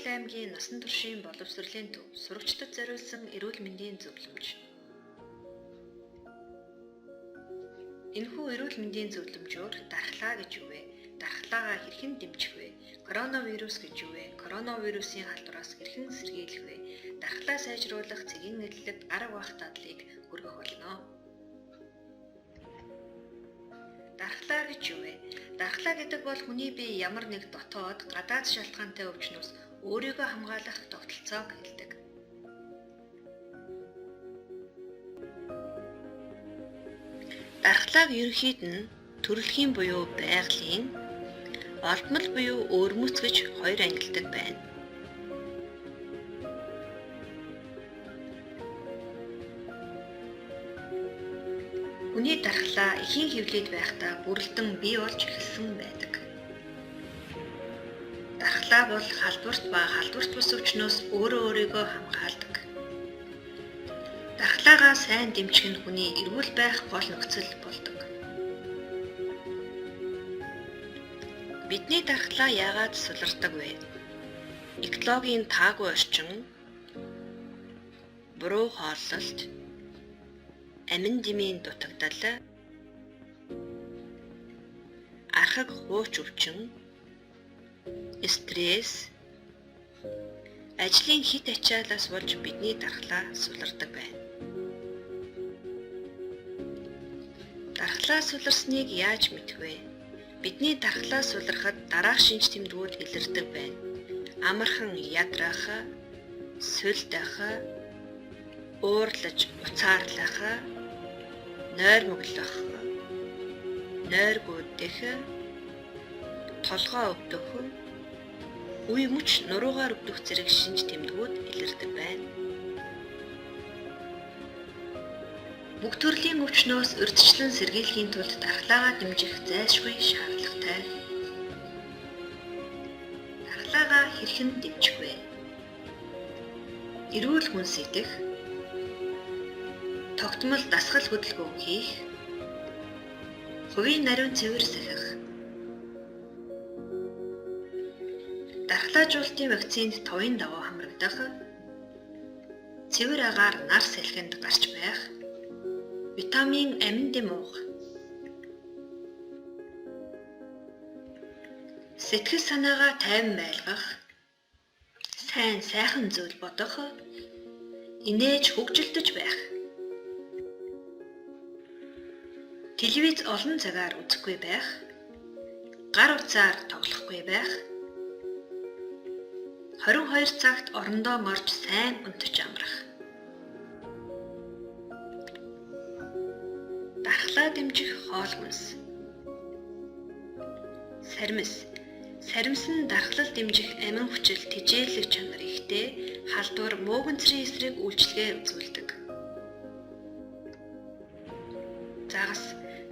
Сургууль аймгийн насан туршийн боловсролын төв сурагчдад зориулсан эрүүл мэндийн зөвлөмж. Энэхүү эрүүл мэндийн зөвлөмжөөр дархлаа гэж юу вэ? Дархлаагаа хэрхэн дэмжих вэ? Коронавирус гэж юу вэ? Коронавирусын халдвараас хэрхэн сэргийлэх вэ? Дархлаа сайжруулах цэгийн нэрлэлд арга бах дадлыг хүргэх болно. Дархлаа гэж юу вэ? Дархлаа гэдэг бол хүний бие ямар нэг дотоод гадаад шалтгаантай өвчнөөс өөрийгөө хамгаалах тогтолцоог хэлдэг. Дархлааг ерөнхийд нь төрөлхийн буюу байгалийн, олдмол буюу өвөрмөц гэж хоёр ангилдаг байна. Хүний дархлаа эхийн хөвлөд байхдаа бүрэлдэн бий болж эхэлсэн байдаг. Дархлаа бол халдварт ба халдварт бус өвчнөөс өөрийгөө хамгаалдаг. Дархлаагаа сайн дэмжих нь хүний эрүүл байх гол нөхцөл болдог. Бидний дархлаа яагаад сулардаг вэ? Экологийн таагүй орчин, буруу хооллолт, амин дэмийн дутагдал, архаг хууч өвчин, стресс, ажлын хит ачаалаас болж бидний дархлаа сулардаг байна. Дархлаа суларсныг яаж мэдэх вэ? Бидний дархлаа сулрахад дараах шинж тэмдгүүд илэрдэг байна. Амархан ядрах, сүлдэх, уурлаж уцаарлах, нойр мөглөх, нойр гүйдэх, толгоо өвдөх, үе мөч нуруугаар өвдөх зэрэг шинж тэмдгүүд илэрдэг байна. Бүх төрлийн өвчнөөс урьдчилан сэргийлэхийн тулд дархлаагаа дэмжих зайлшгүй шаардлагатай. Дархлаагаа хэрхэн дэмжих вэ? Эрүүл хүнс идэх, тогтмол дасгал хөдөлгөөн хийх, хувийн нарийн цэвэр сахих. Дархлаажуулалтын вакцинд товын даваа хамрагдах, цэвэр агаар нар салхинд гарч байх, витамин амин дэм уух. Сэтгэл санаагаа тайван байлгах, сайн сайхан зүйл бодох, инээж хөгжилдөж байх. Телевиз олон цагаар үзэхгүй байх, гар утсаар тоглохгүй байх, 22 цагт орондоо морж сайн унтаж амрах. Дархлаа дэмжих хоол хүнс. Саримс. Саримс нь дархлал дэмжих амин хүчил тэжээлэх чанар ихтэй, халдвар мууганцрын эсрэг үйлчлэгээ үзүүлдэг. Загас.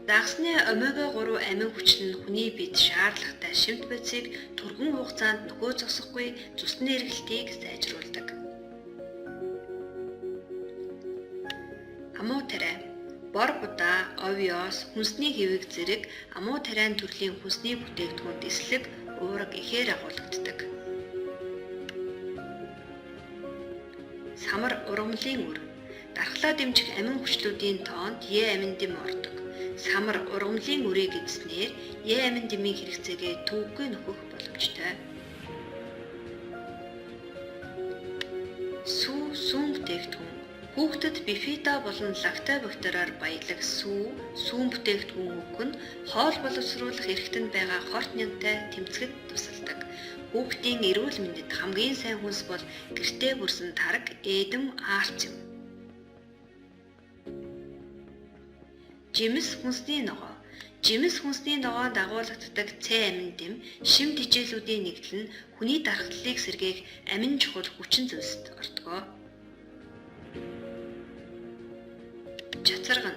Дагсны омега 3 амин хүчил нь хүний биед шаардлагатай шимт бодисыг түргэн хугацаанд нөхөө зогсохгүй цусны эргэлтийг сайжруулдаг. Амуу тариа. Бор будаа, овёс, хүнсний хэвэг зэрэг амуу тариан төрлийн хүнсний бүтээгдэхүүнд эслэг, уураг ихээр агуулгаддаг. Самар ургамлын үр. Дархлаа дэмжих амин хүчлүүдийн тоонд Е амин дэм ордог. Самар ургамлын үрийг эзэснээр Е амин дэмийн хэрэгцээгээ төвөггүй нөхөх боломжтой. Сүүн бүтээгдэхүүн. Хүүхдэд бифида болон лактобактериар баялаг сүүн бүтээгдэхүүн өгөх нь хоол боловсруулах эрхтэнд байгаа хорт нянтай тэмцэхэд тусалдаг. Хүүхдийн эрүүл мэндэд хамгийн сайн хүнс бол гэртээ бүрсэн тараг, эдэм, аарц юм. Жимс хүнсний ногоо. Жимс хүнсний ногоонд агуулгаддаг С амин дэм шим тэжээлүүдийн нэгдэл нь хүний дархлалыг сэргээх амин чухал хүчин зүйлсэд ордог. Чацарган.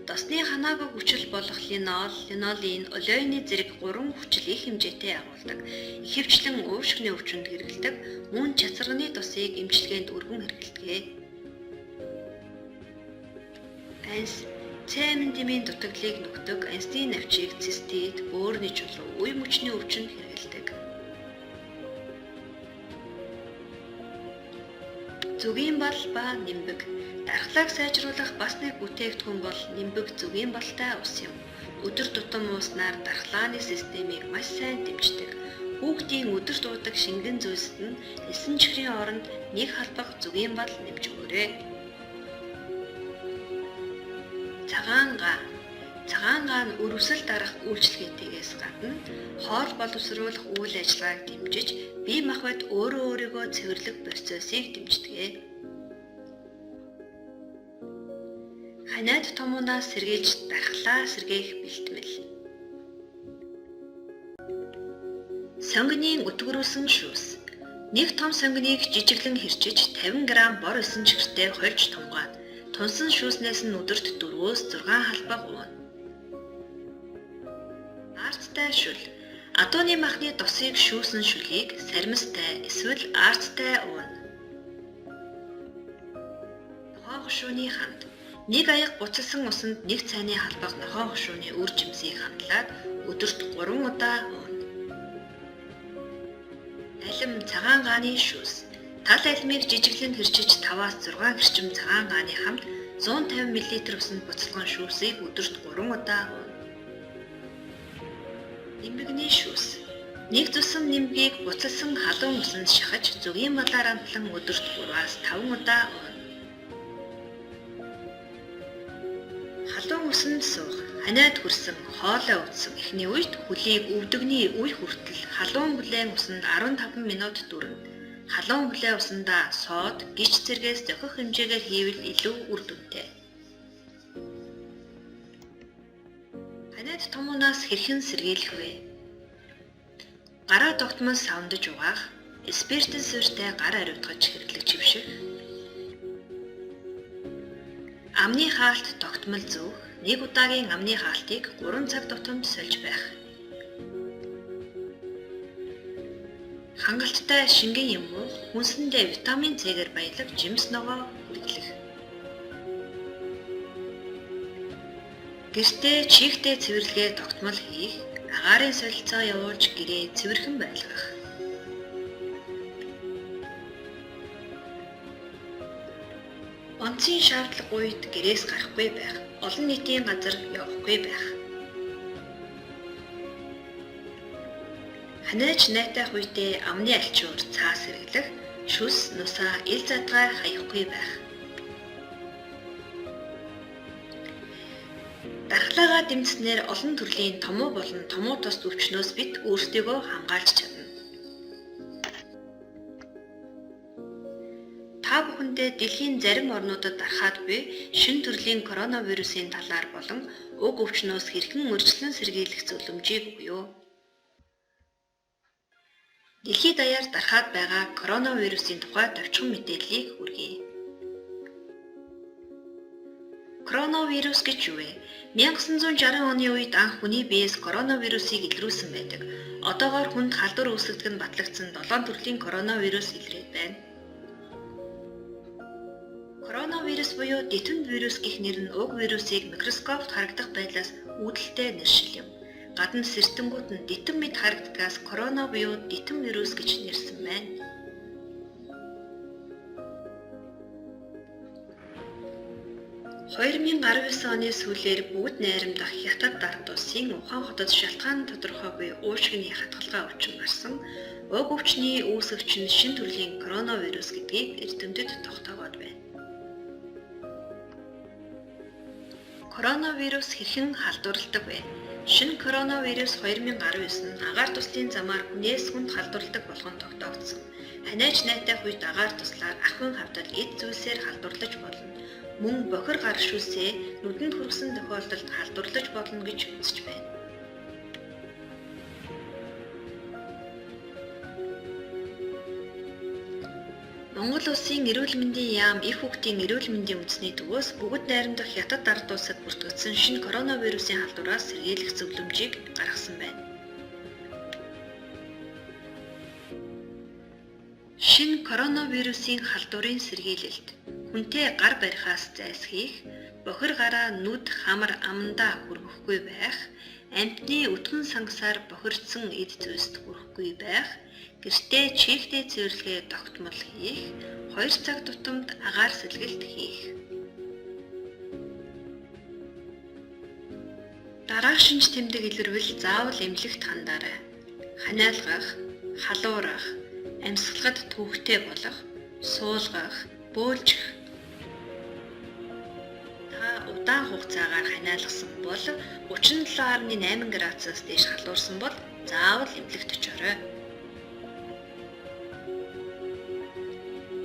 Досны ханаагүй хүчил болох линол, линолин, олеоны зэрэг 3 хүчил их хэмжээтэй агуулдаг. Ихэвчлэн уушгины өвчнөд хэрэглэдэг, мөн чацарганы досыг эмчилгээнд өргөн хэрэглэдэг. Анс. С амин дэмийн дутагдлыг нөхдөг ансны навчийг цистит, бөөрийн чулуу, үе мөчний өвчнөд хэрэглэдэг. Зүгийн бол ба нимбэг. Дархлааг сайжруулах бас нэг бүтээгдэхүүн бол нимбэг зүгийн болтой ус юм. Өдөр тутам ууснаар дархлааны системийг маш сайн дэмждэг. Хүүхдийн өдөр дуудаг шингэн зүйлсэд нь 9 чихрийн оронд нэг халбах зүгийн бол нэмж өгөөрэй. Цагаан гаан өрөвсөл дарах үйлчлэгээтэйгээс гадна хоол боловсруулах үйл ажиллагааг дэмжиж, бие махбод өөрийгөө цэвэрлэх процессыг дэмждэг. Ханаад томоонаас сэргийлж дархлаа сэргээх бэлтгэл. Сонгонийн өтгөрүүлсэн шүүс. Нэг том сонгоныг жижиглэн хэрчиж 50 г бор 9 чихртэй хольж тунгаад тунсан шүүснээс нь өдөрт 4-6 халбаг ууна. Арттай шүл. Адууны махны досыг шүүсэн шүлгийг саримстай эсвэл арттай ууна. Нохоо гошууны ханд. Нэг аяг буцалсан усанд нэг цайны халбаг нохоо гошууны үр жимсийг хандлаад өдөрт 3 удаа ууна. Алим цагаан гааны шүүс. Тал алимыг жижиглэн хэрчиж 5-6 гэрчим цагаан гааны хамт 150 мл усанд буцалган шүүсийг өдөрт 3 удаа ууна. Нимбэгний шүүс. Нэг зүсэм нимбгийг буцалсан халуун усанд шахаж зүгийн балаар амтлан өдөрт 3-5 удаа ууна. Халуун усанд суух. Ханаад хүрсэн, хоолой өвдсөн эхний үед хөлийг өвдөгний үе хүртэл халуун бүлээн усанд 15 минут дүрнэ. Халуун бүлээн усандаа соод, гич зэргээс зохих хэмжээгээр хийвэл илүү үр дүнтэй. Ханаад томоонаас хэрхэн сэргийлэх вэ? Гараа тогтмол савндаж угаах, спиртэн суурьтай гар ариутгаж хэрэглэж хөвших. Амны хаалт тогтмол зүүх. Нэг удаагийн амны хаалтыг 3 цаг тутамд сольж байх. Хангалттай шингэн юм уу? Хүнсэндээ витамин С-гээр баялаг жимс ногоо хэрэглэх. Гэртээ чихтэй цэвэрлэгээ тогтмол хийх, агаарын солилцоо явуулж гэрээ цэвэрхэн байлгах. Онцгийн шаардлага үед гэрээс гарахгүй байх, олон нийтийн газар явахгүй байх. Ханаач найтах үедээ амны альчуур цаас хэрэглэх, шүс нусаа ил задгаа хаяхгүй байх. Дархлаагаа дэмжснээр олон төрлийн томуу болон томуу тос өвчнөөс бид өөрсдийгөө хамгаалж чадна. Та бүхэндээ дэлхийн зарим орнуудад дарахад буй шинэ төрлийн коронавирусын талаар болон уг өвчнөөс хэрхэн урьдчилан сэргийлэх зөвлөмжийг өгье. Дэлхийд даяар дарахад байгаа коронавирусын тухай товчхон мэдээллийг хүргэе. Коронавирус гэж юу вэ? 1960 оны үед анх хүний биеэс коронавирусыг илрүүлсэн байдаг. Одоогоор хүнд халдвар үүсгэх нь батлагдсан 7 төрлийн коронавирус илрээд байна. Коронавирус буюу детон вирус гэх нэр нь уг вирусыг микроскопт харагдах байдлаас үүдэлтэй нэршил юм. Гадна сэртэнгүүд нь детон мэт харагддагаас корона буюу детон вирус гэж нэрсэн байна. (2019 оны сүүлээр бүгд найрамдах Хятад дард улсын Ухаан хотод шалтгаан тодорхойгүй уушгины хатгалгаа өвчин гарсан. Уг өвчний үүсгэгч нь шинэ төрлийн коронавирус гэдгийг эрдэмтэд тогтоогоод байна. Коронавирус хэрхэн халдварладаг вэ? Шинэ коронавирус 2019 нь агаар туслын замаар хүнээс хүнд халдварладаг болгон тогтоогдсон. Ханаач найтах үед агаар туслаар ахуйн хавтал эд зүйлсээр халдварлаж болно. Мөн бохир гар шүүсээ нүдэнд хүрсэн тохиолдолд халдварлаж болно гэж үзэж байна. Монгол улсын эрүүл мэндийн яам их хүүхдийн эрүүл мэндийн үндэсний төвөөс бүгд найрамдах Хятад ард улсад бүртгэгдсэн шинэ коронавирусын халдвараас сэргийлэх зөвлөмжийг гаргасан байна. Шинэ коронавирусын халдварын сэргийлэлт хүнтэй гар барихаас зайлсхийх, бохир гараа нүд хамар амандаа хүргэхгүй байх, амьтны өтгөн сангасаар бохирдсон эд зүйлсд хүрэхгүй байх, Гэртээ чихтэй цэвэрлэгээ тогтмол хийх, 2 цаг тутамд агаар сэлгэлт хийх. Дараах шинж тэмдэг илэрвэл заавал эмнэлэгт хандаарай. Ханиалгах, халуурах, амьсгалахад төвөгтэй болох, суулгах, бөөлжих. Та удаан хугацаагаар ханиалгасан бол 37.8 градусаас дээш халуурсан бол заавал эмнэлэгт очоорой.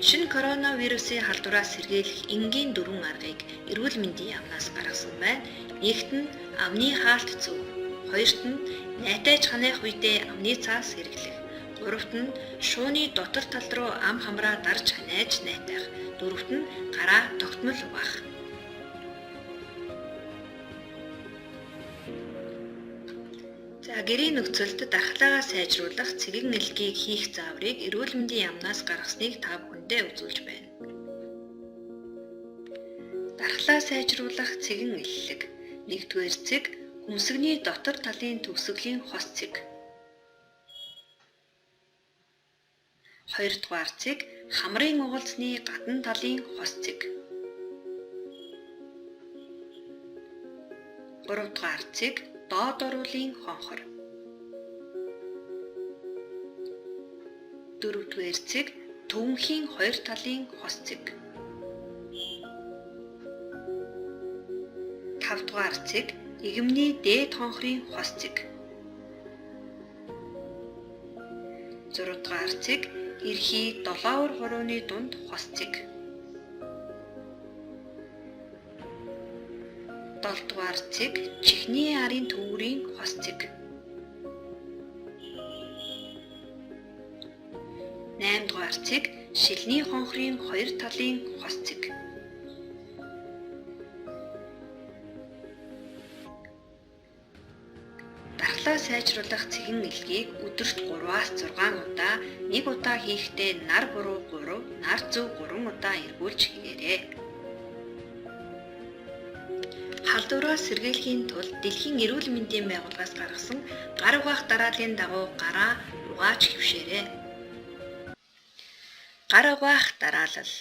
Шинэ коронавирусын халдвараас сэргийлэх энгийн 4 аргыг эрүүл мэндийн яамнаас гаргасан байна. Нэгт нь амны хаалт зүүх, хоёрт нь найтаж ханаах үедээ амны цаас хэрэглэх, гуравт нь шууны дотор тал руу ам хамраа дарж ханайж найтах, дөрөвт нь гараа тогтмол угаах. За гэрийн нөхцөлд дархлаагаа сайжруулах цэгэн нэлгийг хийх зааврыг эрүүл мэндийн яамнаас гаргасныг та бүхэндээ үзүүлж байна. Дархлаа сайжруулах цэгэн нэллэг. 1-р цэг хүмсэгний дотор талын төгсгөлийн хос цэг. 2-р цэг хамрын угалзны гадна талын хос цэг. 3-р цэг доод оруулын хонхор. 4-р цэг төвөнхийн 2 талын хос цэг. 5-р цэг игэмний дээд хонхрын хос цэг. 6-р цэг эрхий 7-р хурууны дунд хос цэг. 7-р цэг чихний арын төвөрийн хос цэг. 8-р цэг шилний хонхрын 2 талын хос цэг. 'Дархлаа сайжруулах цэгэн нэлгийг өдөрт 3-аас 6 удаа, 1 удаа хийхдээ нар буруу 3, нар зөв 3 удаа эргүүлж хийгээрэй. Халдвараас сэргийлэхийн тулд Дэлхийн эрүүл мэндийн байгууллагаас гаргасан гар угаах дарааллын дагуу гараа угааж хэвшээрэй. Гар угаах дараалал.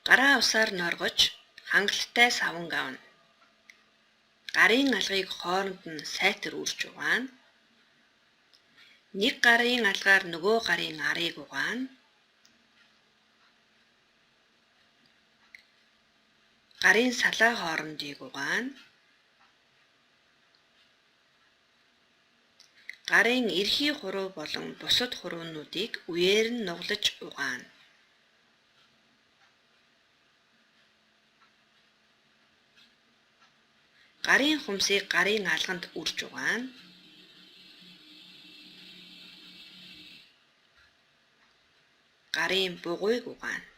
Гараа усаар норгож, хангалттай саван авна. Гарын алгыг хооронд нь сайтар үрж угаана. Нэг гарын алгаар нөгөө гарын арыг угаана. Гарын салаа хоорондыг угаана. Гарын эрхий хуруу болон бусад хуруунуудыг үеэр нь нуглаж угаана. Гарын хумсыг гарын алганд үрж угаана. Гарын бугуйг угаана.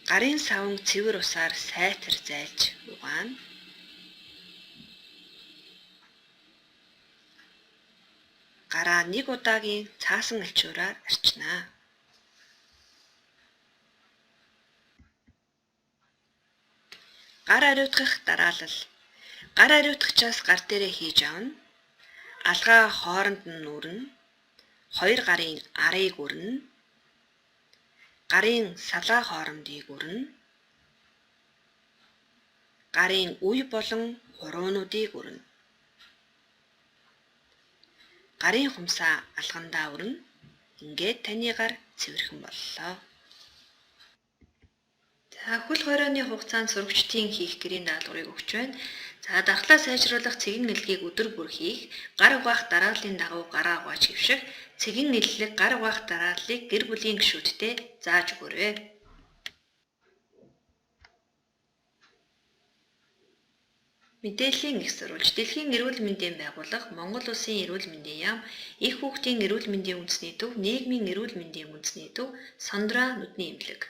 Гарын саван цэвэр усаар сайтар зайлж угаана. Гараа 1 удаагийн цаасан альчуураар арчнаа. Гар ариутгах дараалал. Гар ариутгачаас гар дээрээ хийж авна. Алгаа хооронд нь үрнэ. 2 гарын арыг үрнэ. Гарын салаа хоорондыг үрнэ. Гарын үе болон хуруунуудыг үрнэ. Гарын хумсаа алгандаа үрнэ. Ингээд таны гар цэвэрхэн боллоо. За хөл хорионы хугацаанд сурагчдын хийх гэрийн даалгаврыг өгч байна. За дархлаа сайжруулах цэгэн нэлгийг өдөр бүр хийх, гар угаах дарааллын дагуу гараа угааж хэвших, цэгэн нэллэг гар угаах дарааллыг гэр бүлийн гишүүдтэй зааж өгөөрэй. Мэдээллийн их сурвалж. Дэлхийн эрүүл мэндийн байгууллага, Монгол Улсын эрүүл мэндийн яам, их хүүхдийн эрүүл мэндийн үндэсний төв, нийгмийн эрүүл мэндийн үндэсний төв, Сандраа нүдний эмнэлэг.